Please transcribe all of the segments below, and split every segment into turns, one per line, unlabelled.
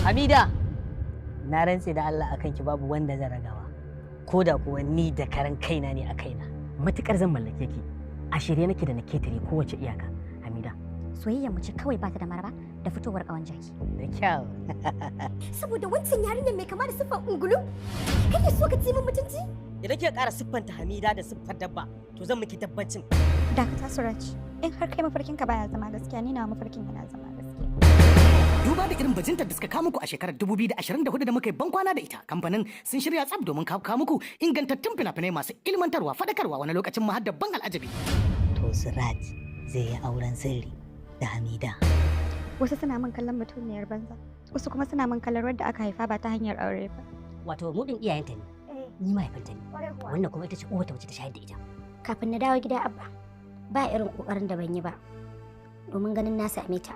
Hamida, na rantse da Allah akan ki babu wanda zan ragawa. Ko da kuwa ni da karan kaina ne a kaina. Matukar zan mallake ki, a shirye nake da na ketare kowace iyaka. Hamida.
Soyayyar mu ce kawai ba ta da maraba da fitowar kawan jaki.
Da kyau.
Saboda wancan yarinyar mai kama da siffar ungulu, kake so ka ci min mutunci?
Idan kika ƙara siffanta Hamida da siffar dabba, to zan miki tabbacin.
Dakata Suraj, in har kai mafarkin ka baya zama gaskiya, ni na mafarkin yana zama gaskiya.
Duba da irin bajintar da suka kawo muku a shekarar 2024 da muka yi bankwana da ita, kamfanin sun shirya tsab domin kawo muku ingantattun fina-finai masu ilmantarwa, faɗakarwa, wani lokacin ma har da ban al'ajabi.
To Suraj zai yi auren sirri da Hamida.
Wasu suna min kallon mutuniyar banza, wasu kuma suna min kallon wadda aka haifa ba ta hanyar aure ba.
Wato mudin iyayenta ne, ni mahaifinta ne, wannan kuma ita ce uwata wacce ta shayar da ita.
Kafin na dawo gida Abba, ba irin kokarin da ban yi ba domin ganin na same ta.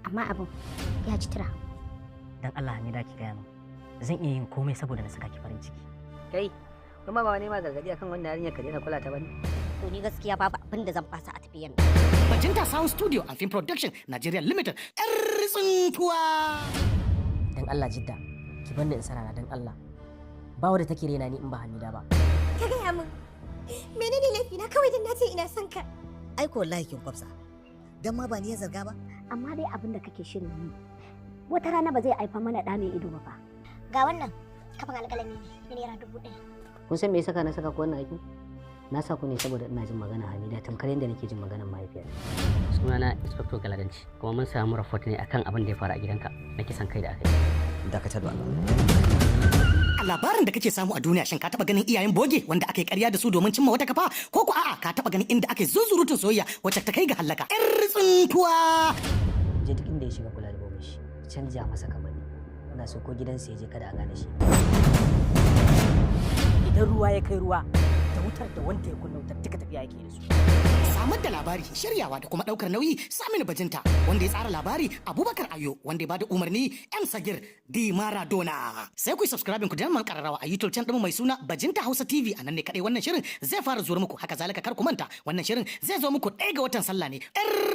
Amma abin ya ci tura.
Dan Allah Hamida ki gaya min, zan iya yin komai saboda na saka ki farin ciki. Kai, kuma ba wani ma gargadi akan wannan yarinyar ka daina kula ta bane.
To ni gaskiya babu abin da zan fasa a tafiyan.
Bajinta Sound Studio and Film Production Nigeria Limited. Tsuntuwa.
Dan Allah Jidda, ki banda in sarara dan Allah. Ba wadda take rena ni in ba Hamida ba.
Ka gaya min, menene laifi na kawai dan na ce ina son ka?
Ai ko wallahi kin kwafsa. Dan ma ba ni ya zarga ba.
Amma dai abin da kake shirin yi, wata rana ba zai haifa mana ɗa mai ido ba fa. Ga wannan kafin alƙalami ne naira 1000.
Kun san me yasa na saka ku wannan aikin? Na sa ku ne saboda ina jin magana Hamida tamkar yadda nake jin maganar mahaifiyar. Sunana Inspector Galadanci, kuma mun samu report ne akan abin da ya faru a gidanka na kisan kai da aka yi.
Dakatar da Allah.
A labarin da kake samu a duniya, shin ka taba ganin iyayen boge wanda aka yi ƙarya da su domin cimma wata kafa, ko ko a'a ka taba ganin inda aka yi zunzurutun soyayya wacce ta kai ga halaka? Tsuntuwa.
Je duk inda ya shiga kula da gobe shi, canja masa kamanni. Ina so ko gidansa ya je kada a gane shi. Idan ruwa ya kai ruwa, da wutar da wanda ya kunna wutar duka tafiya yake da su.
Samar da labari, shiryawa da kuma daukar nauyi Saminu Bajinta, wanda ya tsara labari Abubakar Ayo, wanda ya bada umarni M Sagir Di Maradona. Sai ku yi subscribing ku danna kararrawa a YouTube channel mai suna Bajinta Hausa TV. A nan ne kadai wannan shirin zai fara zuwa muku. Haka zalika kar ku manta, wannan shirin zai zo muku 1 ga watan sallah ne.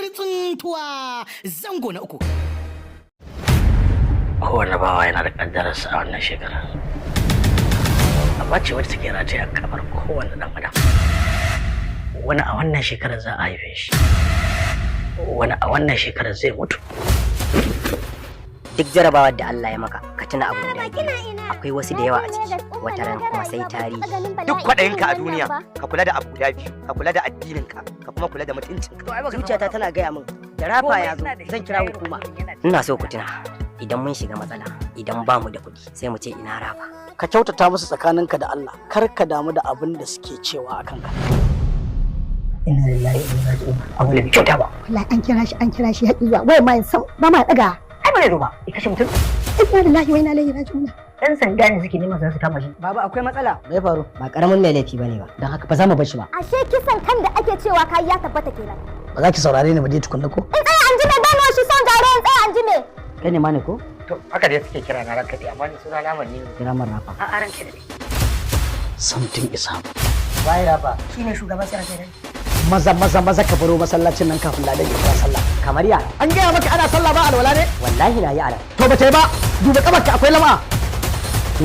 Tsuntuwa zango na 3.
Kowane bawa yana da kaddararsa a wannan shekarar. Amma ce wadda take rataye a kamar kowane dan adam. Wani a wannan shekarar za a haife shi, wani a wannan shekarar zai mutu.
Duk jarabawar da Allah ya maka, ka tuna abu da akwai wasu da yawa a ciki, wata ran kuma sai tarihi.
Duk kwaɗayinka a duniya, ka kula da abu guda biyu, ka kula da addininka, ka kuma kula da mutuncinka.
Zuciyata tana gaya min, da rafa ya zo zan kira hukuma. Ina so ku tuna, idan mun shiga matsala, idan ba mu da kuɗi, sai mu ce ina rafa.
Ka kyautata musu tsakaninka da Allah, kar ka damu da abin da suke cewa a kanka.
Inna lillahi wa inna ilaihi raji'un. Abu ne kyauta ba.
Wallahi an kira shi haƙi zuwa wai ma san ba ma daga.
Ai ba ne zo ba, ya kashe mutum.
Inna lillahi wa inna ilaihi raji'un.
Ɗan sanda ne suke neman su kama shi. Baba akwai matsala. Me ya faru? Ba karamin mai laifi bane ba. Dan haka ba za mu bar shi ba.
Ashe kisan kan da ake cewa kai ya tabbata kenan.
Ba za ki saurare ni ba dai tukunna ko?
In tsaya an ji me gano shi son gare in tsaya an ji me.
Kai ne ma ne ko?
To haka dai suke kira na ranka dai, amma ni suna na ne.
Kira man rafa.
A ranka dai.
Something is happening.
Wai rafa. Shine shugaban sai kai.
Maza ka baro masallacin nan kafin ladan ya fara sallah.
Kamar ya.
An gaya maka ana sallah ba alwala ne?
Wallahi na yi ala.
To ba ta yi ba, duba kabarka akwai lama.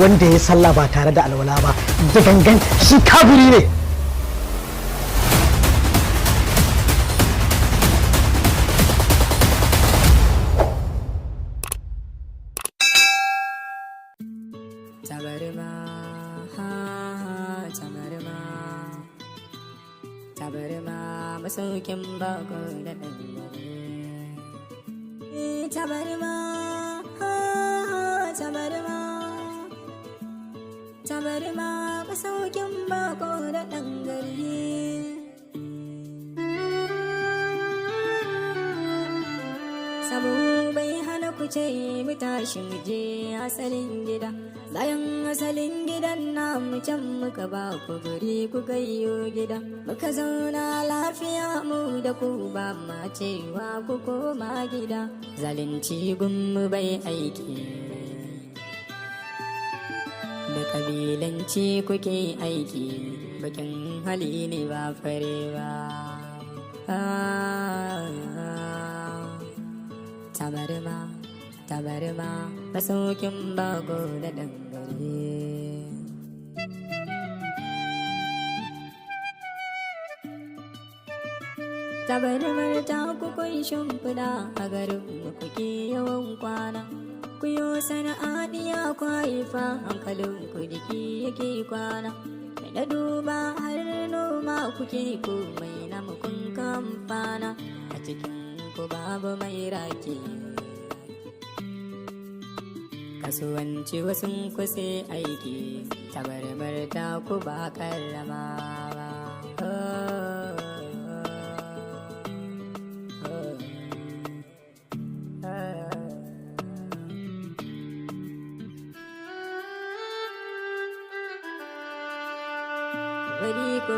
Wanda ya sallah ba tare da alwala ba, da gangan shi kafiri ne.
Masaukin bako da ɗanɗare. Tabarma, tabarma, tabarma masaukin bako da ɗanɗare. Sabo bai hana ku ce mu tashi mu je asalin gida. Bayan asalin gidan namu can muka ba ku guri ku gayyo gida. Muka zauna lafiya mu da ku ba ma cewa ku koma gida. Zalunci gunmu bai aiki. Da kabilanci kuke aiki. Bakin hali ne ba fare ba. Tabarma, tabarma masaukin bako da dangare. Tabarmar ta kun shimfiɗa a garin kuke yawan kwana. Ku yo sana'a diya kwaifa hankalin ku diki yake kwana. Da duba har noma kuke komai na mukun kamfana. A cikin ku babu mai raki. Kasuwanci wasu kusa aiki. Tabarmar ta ku ba karrama ba.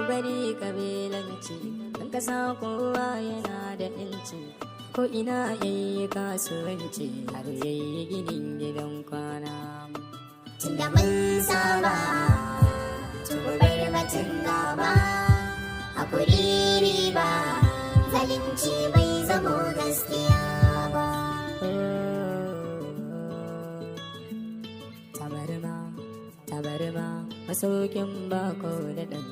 bari kabilanci ɗan ƙasa kowa yana da inci ko ina yayi kasuwanci har yayi ginin gidan kwana.
Tunda mun saba tubar batun gaba hakuri riba zalunci bai zamo gaskiya ba.
Tabarma masaukin bako da ɗan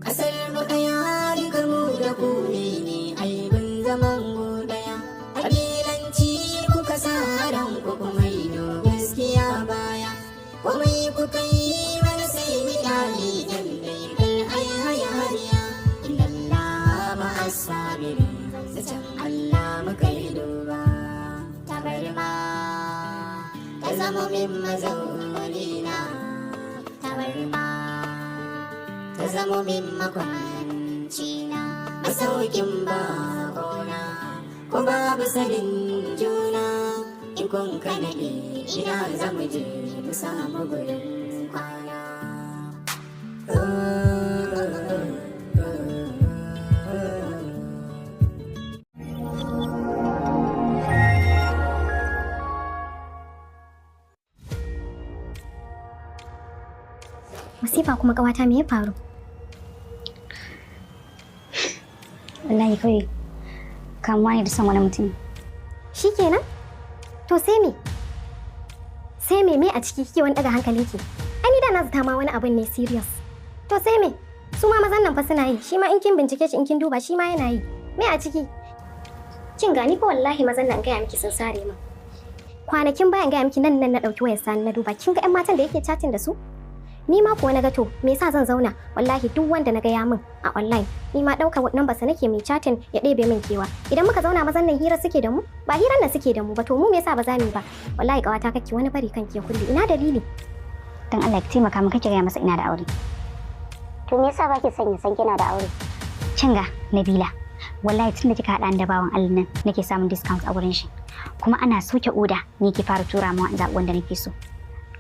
kasar mu ɗaya duka mu da kuri ne aibin zaman mu ɗaya kabilanci kuka sa ran ku kuma yi gaskiya baya komai kuka yi mana sai mu kyale dan dai kar ai haya hariya inna Allah ma'as sabirin da can Allah muka yi duba. Tabarma ta zama min mazaunina, tabarma ta zamo min makwancina, masaukin bakona ko babu sanin juna in kun kanaɗe ina zamu je mu samu gurin kwana.
Masifa kuma ƙawata me ya faru?
Wallahi kawai kamuwa ne da son wani mutum.
Shi kenan? To sai me? Sai me a ciki kike wani daga hankali ki? Ai da na zata ma wani abin ne serious. To sai me? Su ma mazan nan fa suna yi, shi ma in kin bincike shi in kin duba shi ma yana yi. Me a ciki? Kin gani fa wallahi mazan nan gaya miki sun sare min. Kwanakin bayan gaya miki nan na dauki wayar sani na duba. Kin ga ƴan matan da yake chatting da su? Ni ma kuwa naga to me yasa zan zauna wallahi duk wanda naga ya min a online ni ma dauka number sa nake mai chatting ya ɗebe min kewa idan muka zauna mazan nan hira suke da mu ba hiran nan suke da mu ba to mu me yasa ba za mu ba wallahi kawata kake wani bari kanki ya kulle ina dalili
Dan Allah ki taimaka min kake ga masa ina da aure.
to me yasa baki son ya san kina da aure
Cinga Nabila wallahi tunda kika hada da bawan Allah nan nake samun discount a wurin shi kuma ana soke oda ni ki fara tura mu zaɓi wanda nake so.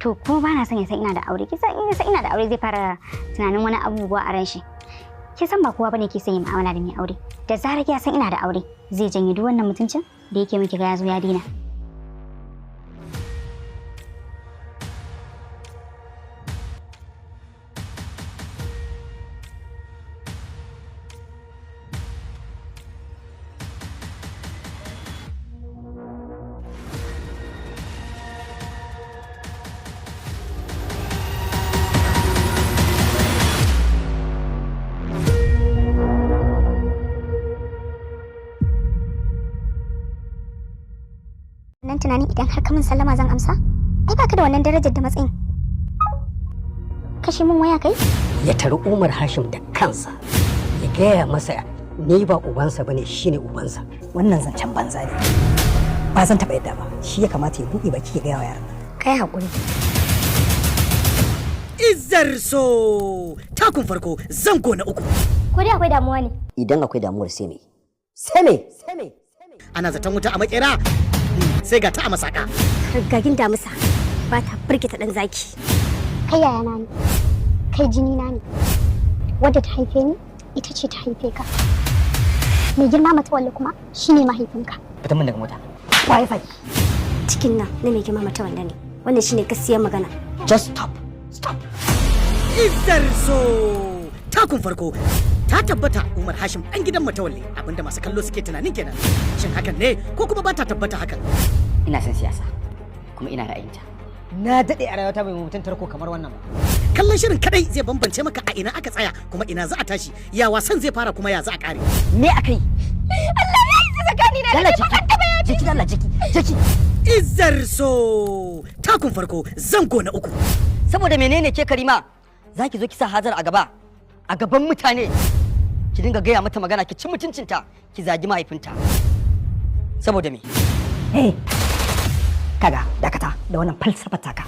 To kuma ba na son ya san ina da aure. Kisa in san ina da aure zai fara tunanin wani abubuwa a ran shi. Ki san ba kowa bane ke son yin mu'amala da mai aure. Da zarar ya san ina da aure zai janye duk wannan mutuncin da yake miki ga ya zo ya dina.
nan tunanin idan har ka min sallama zan amsa ai baka da wannan darajar da matsayin kashe min waya kai
ya tari Umar Hashim da kansa ya gaya masa ni ba ubansa bane shine ubansa.
Wannan zancen banza ne ba zan taɓa yadda ba shi ya kamata ya buɗe baki ya gaya wa yaran
kai hakuri
Izzar so takun farko zango na uku.
ko dai akwai damuwa ne
Idan akwai damuwar sai me?
Ana zaton wuta a makera sai ga ta a masaka.
gagin damusa ba ta firgita dan zaki kai yaya na ne kai jini na ne wadda ta haife ni ita ce ta haife ka mai girma mata walle kuma shine mahaifinka
Fita min daga mota.
wifi cikin nan na mai girma mata walle ne wannan shine gaskiyar magana
Just stop.
Izzar so takun farko ta tabbata Umar Hashim dan gidan Matawalle, abinda masu kallo suke tunanin kenan. Shin hakan ne ko kuma ba ta tabbata hakan?
Ina son siyasa kuma ina ra'ayinta.
Na daɗe a rayuwata bai mutum tarko kamar wannan ba.
Kallon shirin kadai zai bambance maka a ina aka tsaya kuma ina za a tashi, ya wasan zai fara kuma ya za a kare.
Me akai?
Allah ya yi tsakani na da
jiki Allah jiki.
Izar so takun farko zango na 3.
Saboda menene ke Karima zaki zo ki sa Hajar a gaba a gaban mutane ki dinga gaya mata magana ki ci mutuncinta ki zagi mahaifinta saboda me?
Kaga dakata da wannan falsafar taka,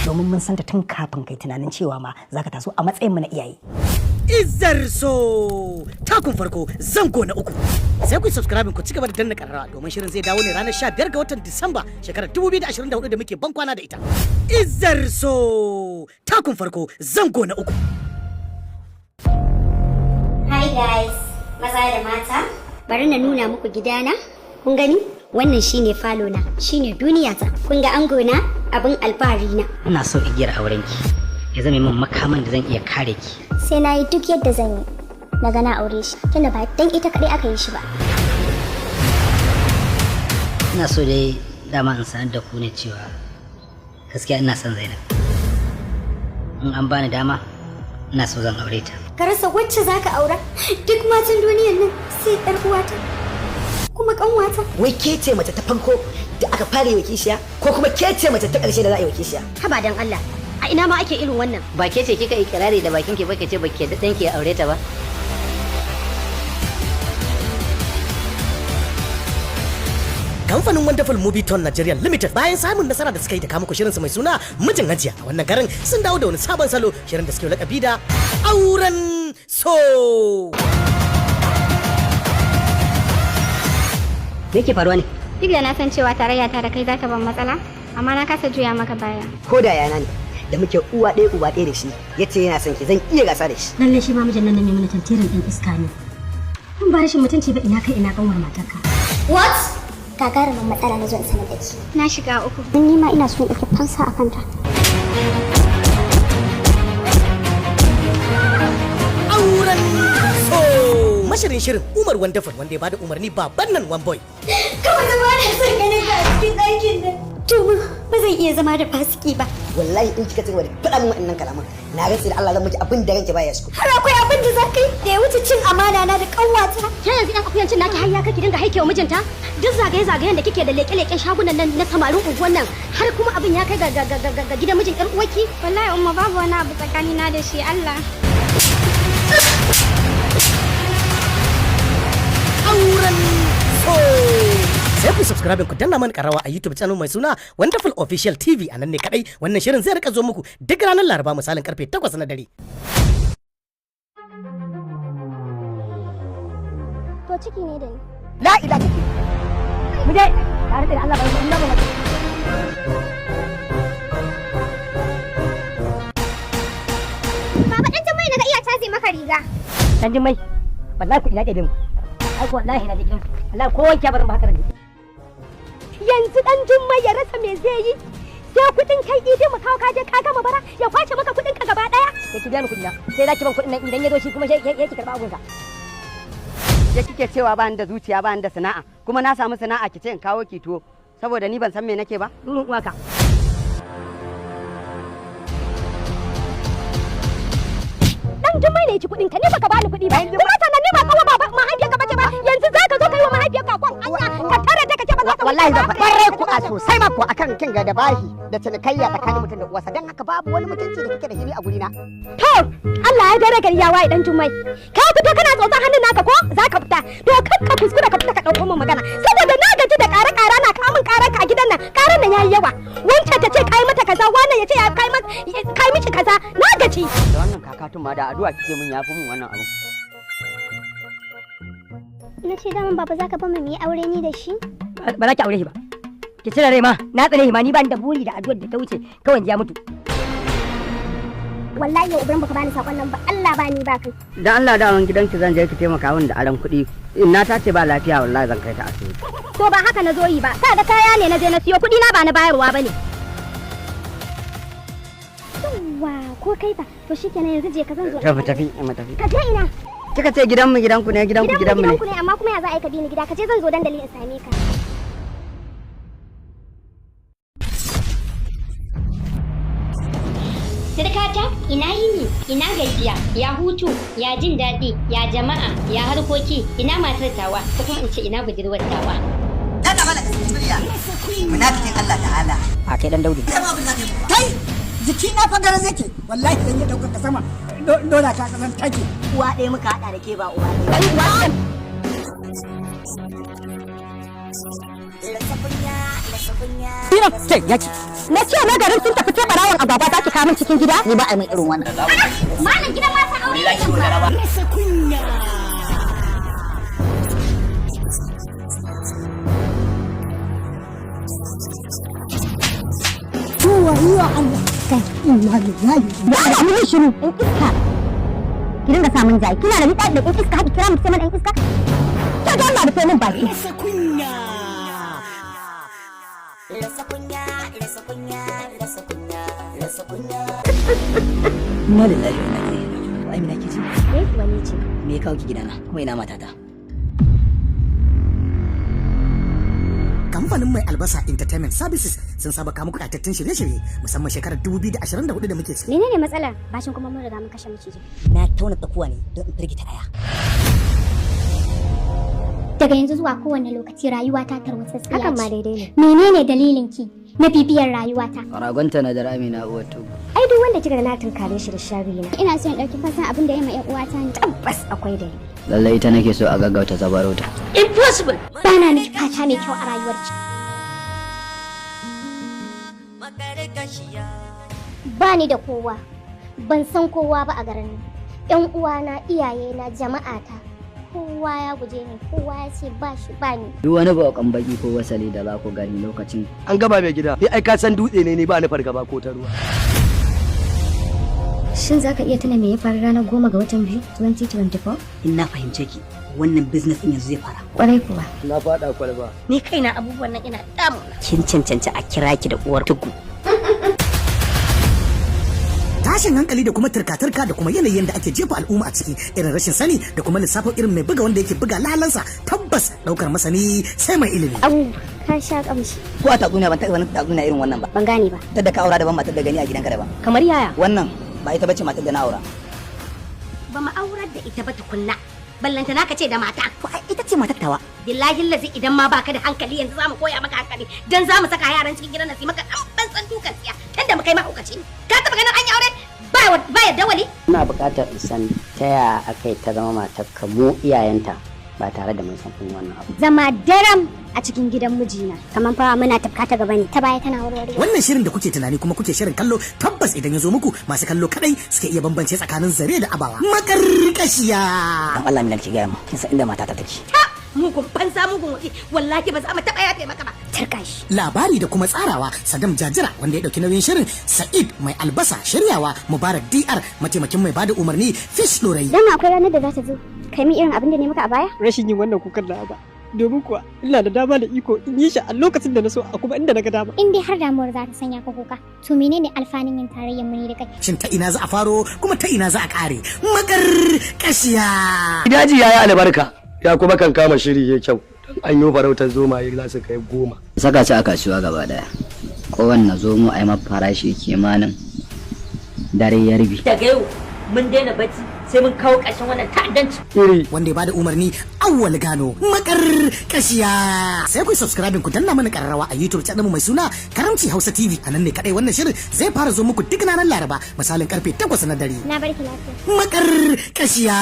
domin mun santa tun kafin kai tunanin cewa ma zaka taso a matsayin mu na iyaye.
Izar so takun farko zango na 3. Sai ku subscribe ku ci gaba da danna karara domin shirin zai dawo ne ranar 15 ga watan Disamba shekarar 2024 da muke ban kwana da ita. Izar so takun farko zango na 3.
Hi guys, maza da mata. Bari na nuna muku gidana. Kun gani? Wannan shine falo na, shine duniyata. Kun ga ango na, abin alfahari na.
Ina so igiyar aurenki ya zame min makaman da zan iya kare ki.
Sai na yi duk yadda zan yi. Daga na aure shi, tunda ba dan ita kadai aka yi shi ba.
Ina so dai dama in sanar da ku ne cewa gaskiya ina son Zainab. In an bani dama, ina so zan aure ta.
Ka rasa wacce zaka aura? Duk matan duniyar nan sai ɗan uwata. Kuma kanwata.
Wai ke ce mace ta farko da aka fara yi wa kishiya ko kuma ke ce mace ta ƙarshe da za a yi wa kishiya?
Haba dan Allah. A ina ma ake irin wannan?
Ba ke ce kika ikirari da bakin ki ba ke ce baki da danki ya aure ta ba?
Kamfanin Wonderful Movie Ton Nigeria Limited bayan samun nasara da suka yi da kama shirin su mai suna Mijin Hajiya, a wannan garin sun dawo da wani sabon salo, shirin da suke lakabi da Auren So.
Me yake faruwa ne?
Duk da na san cewa tarayya ta da kai za ta ban matsala, amma na kasa juya maka baya.
Ko da yana ne da muke uwa ɗaya uba ɗaya da shi yace yana son ki zan iya gasa da shi.
Lalle shi ma mijin nan ne mana tantirin ɗan iska ne. Kun ba rashin mutunci ba ina kai ina kanwar matarka.
What? Gagarumin matsala na zuwa sanar da ki.
Na shiga uku.
Ni ma ina so in ɗauki fansa a kanta.
Auren So. Mashirin shirin Umar Wonderful wanda ya bada umarni baban nan one boy.
Kawai zama da son ganin ka a cikin ɗakin nan. Tuma ba zan iya zama da fasiki ba.
Wallahi in kika tsaya da faɗa min waɗannan kalaman na rantsi da Allah zan miki abin da ranki baya so.
Har akwai abin da za ka yi da ya wuce cin amana na da kanwata. Ke yanzu ɗan akuyancin naki har ya kake dinga haikewa mijinta? Duk zagaye-zagayen da kike da leƙe-leƙen shagunan nan na samarin unguwan nan har kuma abin ya kai ga gidan mijin ƴar uwarki? Wallahi umma babu wani abu tsakanina da shi Allah.
Auren So. Sai ku subscribe ku danna mana karawa a YouTube channel mai suna Wonderful Official TV, a nan ne kadai wannan shirin zai rika zo muku duk ranar Laraba misalin karfe 8 na dare.
To ciki ne da ni.
La ila ciki. Mu dai tare da Allah bai Allah ba.
Baba dan Jummai naga iya caje maka riga.
Dan Jummai wallahi ku ina da mu. Ai wallahi na da gidan. Wallahi ko wanke barin ba haka ne.
Yanzu dan Jummai ya rasa me zai yi? Sai kudin kai idi mu kawo kaje ka gama bara ya kwace maka kudin ka gaba daya.
Sai ki biya ni kudi na. Sai zaki ban kudin nan idan ya zo shi kuma sai ki karba abun ka. Ya kike cewa ba ni da zuciya ba ni da sana'a kuma na samu sana'a ki ce in kawo ki tuwo saboda ni ban san me nake ba. Durun uwaka.
Dan Jummai ne ya ci kudin ka, ni baka bani kudi ba. Kuma sannan ni ba kawo baba mahaifiyarka bace ba. Yanzu zaka zo kai wa mahaifiyarka kwan anya ka tare ta kace ba za ka
wallahi zan faɗa ku a sosai ma ku akan kin ga da bahi da cinikayya tsakanin mutum da uwarsa dan haka babu wani mutunci da kike da shi a gurina.
To Allah ya dare gari ya waye dan Jummai. Ka fita kana tsotsan hannun naka ko za ka fita. To kar ka kuskura ka fita ka dauko min magana saboda na gaji da ƙara na kawo min ƙarar ka a gidan nan. Ƙarar nan yayi yawa. Wancan ta ce kai mata kaza, wannan ya ce ya kai miki kaza. Na gaji.
Da wannan kakatun ma da addu'a kike mun yafi mun wannan abu.
Na ce daman baba za ka ba mu yi aure ni da shi?
Ba za ki aure shi ba. Ki cire rai ma, na tsare shi ma, ni ba ni da buri da addu'ar da ta wuce kawai ya mutu.
Wallahi yau Ibrahim baka bani sakon nan ba, Allah ba ni ba kai.
Dan Allah da wani gidanki zan je ki taimaka min da aran kuɗi. Inna ta ce ba lafiya wallahi zan kai ta asibiti.
To ba haka na zo yi ba, ka da kaya ne na je na siyo kuɗi na ba na bayarwa bane. Yawwa ko kai ba to shikenan yanzu je ka zan zo.
Tafi.
Ka je ina?
Kika ce gidanmu ne, gidanmu ne.
Gidanku ne amma kuma ya za a yi ka bi ni gida ka je zan zo dandali in same ka.
Sirkata, ina yini, ina gajiya, ya hutu, ya jin daɗi, ya jama'a, ya harkoki, ina matar tawa, ko kuma in ce ina budurwar tawa.
Ta ta malaka murya. Munafikin Allah ta'ala.
A kai dan Daudu.
Kai jiki na fa garan yake. Wallahi zan yi daukar ka sama. Dole ka kasan take.
Uwa ɗaya muka haɗa da ke ba uwa ɗaya.
Kai ya ce. Na ce na garin sun tafi barawon agwagwa za ki kamun cikin gida?
Ni ba a min irin wannan.
Malam gidan mata aure ne ba.
Rasa kunya.
Wa Allah. Kai inna lillahi. Ba da mun shiru in iska. Ki dinga samun jai. Kina da liƙa da iska hadi kira mu sai mun iska. Ka ga Allah da sai mun baki.
Rasa kunya.
Inna lillahi wa inna ilaihi raji'un. Ai mina kici.
Wani ce.
Me ya kawo ki gidana? Kuma ina matata?
Kamfanin mai albasa entertainment services sun saba kawo muku ƙatattun shirye-shirye musamman shekarar 2024 da muke ciki.
Menene matsalar? Bashin kuma mun riga mun kashe miciji.
Na tauna tsakuwa ne don in firgita aya.
Daga yanzu zuwa kowane lokaci rayuwa ta tarwatsa.
Hakan ma daidai ne.
Menene dalilin ki na bibiyar rayuwata?
Ragonta na da Amina uwar tugu.
Ai duk wanda kika ga na tunkare shi da sharri na.
Ina son ɗauki fasan abin da ya ma 'yan uwata ne.
Tabbas akwai dalili.
Lallai ita nake so a gaggauta zabaro ta.
Impossible. Bana miki fata mai kyau a rayuwar ki. Ba ni da kowa. Ban san kowa ba a garin nan. 'Yan uwana, iyayena, jama'ata. Kowa ya guje ni, kowa ya ce ba shi ba ni.
Duk wani baƙon baki ko wasali da za ku gani lokacin.
An gaba mai gida. Ni ai ka san dutse ne ba ni fargaba ko ta ruwa.
Shin za ka iya tuna me ya faru ranar 10 ga watan 2, 2024?
In na fahimce ki, wannan business ɗin yanzu zai fara.
Kwarai kuwa.
Na faɗa kwalba.
Ni kaina abubuwan nan ina damu.
Kin cancanci a kira ki da uwar tugu.
Tashin hankali da kuma turka-turka da kuma yanayin da ake jefa al'umma a ciki irin rashin sani da kuma lissafin irin mai buga wanda yake buga lalansa tabbas daukar masani sai mai ilimi.
Abu ka sha kamshi.
Ko a tatsuniya ban taɓa wani tatsuniya irin wannan ba.
Ban gane ba.
Ta da ka aura daban matar da gani a gidanka daban.
Kamar yaya?
Wannan ba ita bace matar da na aura.
Ba mu aurar da ita ba tukunna. Ballanta naka ce da mata.
To ai ita ce matar tawa.
Billahi lazi idan ma baka da hankali yanzu zamu koya maka hankali dan zamu saka yaran cikin gidan nan su maka dan ban dukan tsiya tunda mu kai mahaukaci. Ka taba ganin an yi aure ba yadda wali?
Ina buƙatar in san ta yaya aka yi ta zama matarka mu iyayenta ba tare da mun san kun wannan abu.
Zama daram a cikin gidan mijina. Kaman fa muna tafka ta gaba ne. Ta baya tana warware.
Wannan shirin da kuke tunani kuma kuke shirin kallo tabbas idan ya zo muku masu kallo kadai suke iya bambance tsakanin zare da abawa. Makarkashiya.
Dan Allah min ki gaya mu kin san inda matata take.
Mugun banza mugun wuce wallahi ba za mu taɓa yafe maka ba.
Turka shi.
Labari da kuma tsarawa Sadam Jajira wanda ya dauki nauyin shirin, Sa'id mai albasa shiryawa, Mubarak DR mataimakin mai bada umarni, Fish Dorai.
Dan akwai ranar da za ta zo kai mi irin abin da ne maka a baya?
Rashin yin wannan kukan da ba. Domin kuwa ina da dama da iko in yi shi a lokacin da na so a kuma inda na ga dama.
In dai har damuwar za ta sanya ka kuka, to menene alfanin yin tarayyar muni da kai?
Shin ta ina za a faro kuma ta ina za a kare? Makarkashiya.
Daji yayi albarka. Ya kuma kan kama shiri ya kyau. An yi farautar zomaye za su kai 10.
Saka ci a kasuwa gaba daya. Kowanne zomo a yi farashi kimanin dare ya rubi.
Daga yau mun daina bacci sai mun kawo ƙarshen wannan ta'addanci.
Wanda ya bada umarni Awwal Gano. Makarkashiya. Sai ku subscribe ku danna mana kararrawa a YouTube channel mu mai suna Karamci Hausa TV. A nan ne kadai wannan shirin zai fara zo muku duk ranar Laraba misalin karfe 8 na dare.
Na barki lafiya.
Makarkashiya.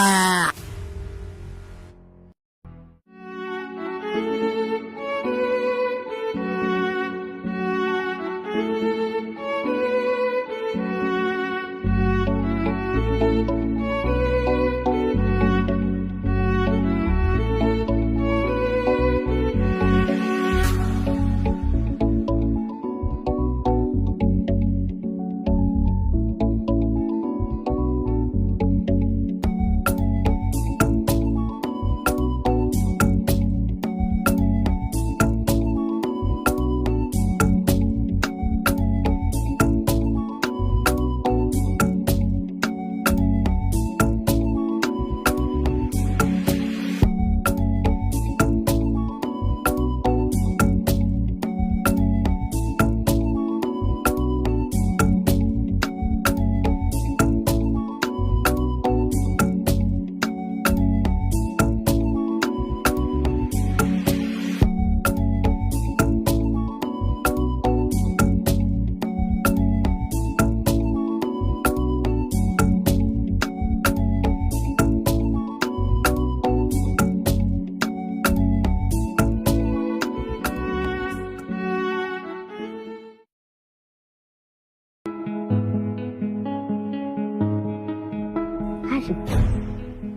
shi.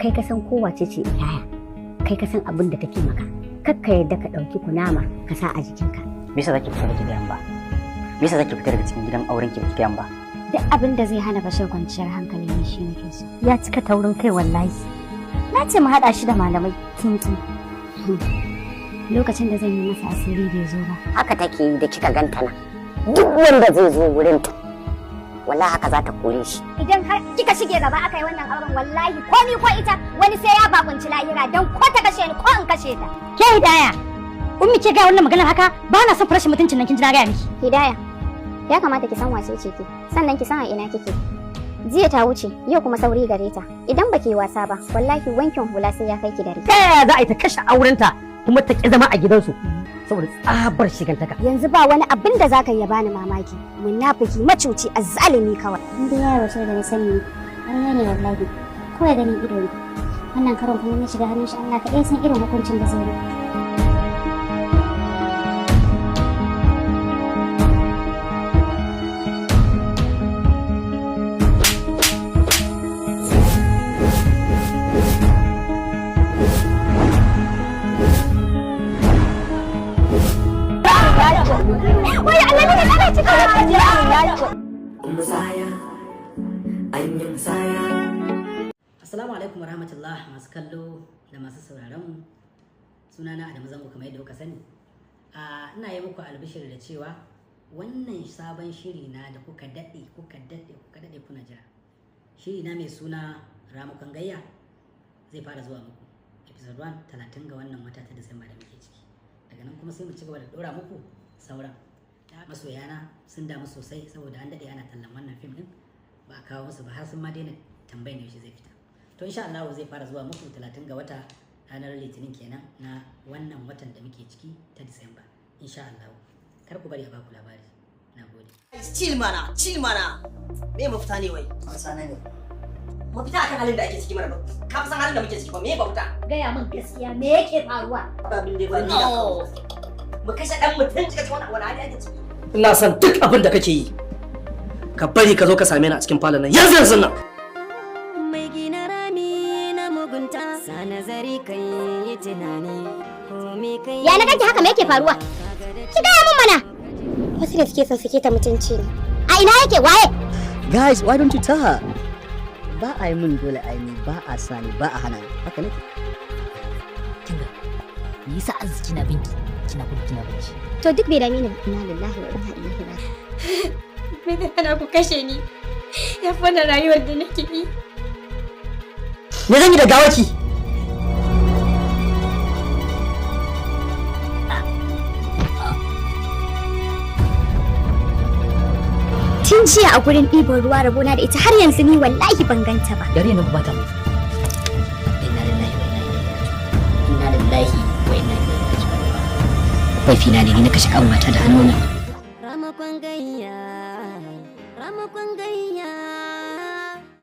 Kai ka san kowace ce yaya, kai ka san abin da take maka. Kakka yadda ka ɗauki kunama ka sa a jikinka.
Me yasa zaki fita daga gidan ba? Me yasa zaki fita daga cikin gidan auren ki gidan ba?
Duk abin da zai hana Bashir kwanciyar hankali ne shi ne so.
Ya cika taurin kai wallahi. Na ce mu haɗa shi da malamai tuntun.
Lokacin da zan yi masa asiri bai zo ba.
Haka take yi da kika ganta na. Duk wanda zai zo wurin ta. Wallahi haka za ta kore shi.
Idan har kika shige gaba aka yi wannan auren wallahi ko ni ko ita wani sai ya bakunci lahira don ko ta kashe ni ko in kashe ta.
Ke Hidaya, ummi ke ga wannan maganar haka ba na son rashin mutuncin nan kin ji na ga miki.
Hidaya, ya kamata ki san wace ce ke, sannan ki san a ina kike. Jiya ta wuce, yau kuma sauri gare ta. Idan baki wasa ba, wallahi wankin hula sai ya kai ki dare.
Ta yaya za a yi ta kashe aurenta kuma ta ki zama a gidansu? Saboda tsabar shigantaka.
Yanzu ba wani abin da zaka yi bani mamaki. Munafiki, macuci, azzalimi kawai.
In dai yaro sai da na sani, ƙarya ne wallahi. Kawai ganin ido ne. Wannan karon kuma na shiga hannun shi Allah kaɗai san irin hukuncin da zai yi.
Assalamu alaikum warahmatullah masu kallo da masu sauraron mu. Sunana Adamu Zango kamar yadda kuka sani. Ina yi muku albishir da cewa wannan sabon shiri na da kuka daɗe kuna jira. Shiri na mai suna Ramukan Gayya zai fara zuwa muku. Episode 1 30 ga wannan wata ta Disamba da muke ciki. Daga nan kuma sai mu ci gaba da ɗora muku sauran. Masoyana sun damu sosai saboda an daɗe ana tallan wannan fim ɗin ba a kawo musu ba har sun ma daina tambayin yaushe zai fita. To insha Allah zai fara zuwa muku 30 ga wata ranar Litinin kenan na wannan watan da muke ciki ta Disamba. Insha Allah. Kar ku bari a baku labari. Nagode.
Chill mana. Me mafita ne wai? Sana ne. Mafita akan halin da ake ciki mara ba. Ka fi san halin da muke ciki ba, me mafita?
Gaya min gaskiya me yake faruwa?
Babin da wani da kawo. Mu kashe dan mutum cika cikin wani hali ake ciki.
Ina son duk abin da kake yi. Ka bari ka zo ka same ni a cikin falon nan yanzu nan.
sa nazari kan yi tunani komai kai
Ya na kake haka me yake faruwa? Ki gaya min mana. Wasu ne suke son suke ta mutunci ne. A ina yake waye?
Guys, why don't you tell her? Ba a yi min dole a yi ni, ba a sani, ba a hana ni. Haka nake. Kinga, me yasa arziki na binki? Kina gudu kina bacci.
To duk bai dame ni. Inna lillahi wa inna ilaihi raji'un.
me da hana ku kashe ni ya fi wannan rayuwar da nake yi.
Me zan yi da gawaki?
Tun jiya a gurin ɗiban ruwa rabona da ita har yanzu ni wallahi ban ganta ba.
Dare na bata mu. Inna lillahi wa inna ilaihi raji'un. Inna lillahi wa inna ilaihi raji'un. Bai fina ne ni na kashe kanwata da hannuna.
Ramakon gayya